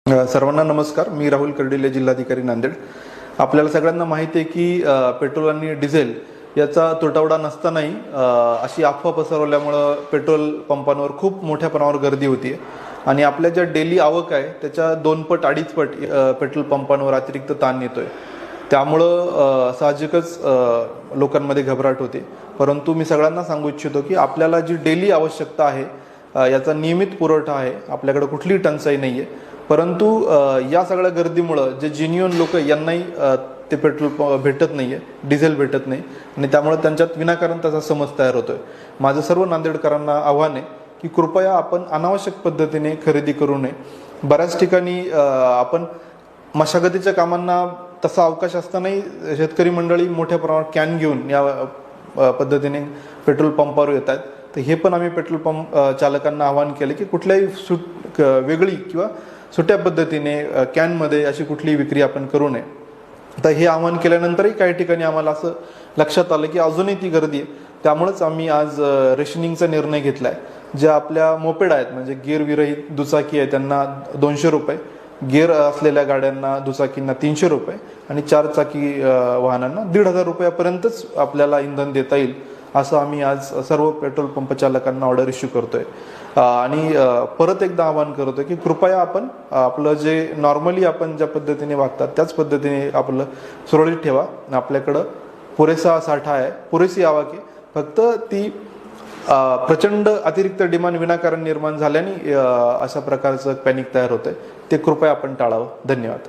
सर्वांना नमस्कार. मी राहुल कर्डिले, जिल्हाधिकारी नांदेड. आपल्याला सगळ्यांना माहिती आहे की पेट्रोल आणि डिझेल याचा तुटवडा नसतानाही अशी अफवा पसरवल्यामुळं पेट्रोल पंपांवर खूप मोठ्या प्रमाणावर गर्दी होती आणि आपल्या ज्या डेली आवक आहे त्याच्या 2 पट 2.5 पट पेट्रोल पंपांवर अतिरिक्त ताण येतोय. त्यामुळं साहजिकच लोकांमध्ये घबराट होते. परंतु मी सगळ्यांना सांगू इच्छितो की आपल्याला जी डेली आवश्यकता आहे याचा नियमित पुरवठा आहे. आपल्याकडे कुठलीही टंचाई नाही आहे. परंतु या सगळ्या गर्दीमुळं जे जेन्युइन लोक यांनाही ते पेट्रोल भेटत नाही आहे, डिझेल भेटत नाही आणि त्यामुळे त्यांच्यात विनाकारण त्याचा समज तयार होतोय. माझं सर्व नांदेडकरांना आव्हान आहे की कृपया आपण अनावश्यक पद्धतीने खरेदी करू नये. बऱ्याच ठिकाणी आपण मशागतीच्या कामांना तसा अवकाश असतानाही शेतकरी मंडळी मोठ्या प्रमाणात कॅन घेऊन या पद्धतीने पेट्रोल पंपावर येत आहेत. तर हे पण आम्ही पेट्रोल पंप चालकांना आवाहन केले की कुठल्याही वेगळी किंवा सुट्या पद्धतीने कॅनमध्ये अशी कुठलीही विक्री आपण करू नये. तर हे आवाहन केल्यानंतरही काही ठिकाणी आम्हाला असं लक्षात आलं की अजूनही ती गर्दी आहे. त्यामुळेच आम्ही आज रेशनिंगचा निर्णय घेतला आहे. ज्या आपल्या मोपेड आहेत म्हणजे गिअरविरहित दुचाकी आहे त्यांना 200 रुपये, गिअर असलेल्या गाड्यांना दुचाकींना 300 रुपये आणि 4 चाकी वाहनांना 1,500 रुपयापर्यंतच आपल्याला इंधन देता येईल असं आम्ही आज सर्व पेट्रोल पंप चालकांना ऑर्डर इश्यू करतोय. आणि परत एकदा आवाहन करतोय की कृपया आपण आपलं जे नॉर्मली आपण ज्या पद्धतीने वागतात त्याच पद्धतीने आपलं सुरळीत ठेवा. आपल्याकडं पुरेसा साठा आहे, पुरेशी आवक आहे. फक्त ती प्रचंड अतिरिक्त डिमांड विनाकारण निर्माण झाल्याने अशा प्रकारचं पॅनिक तयार होतंय. ते कृपया आपण टाळावं. धन्यवाद.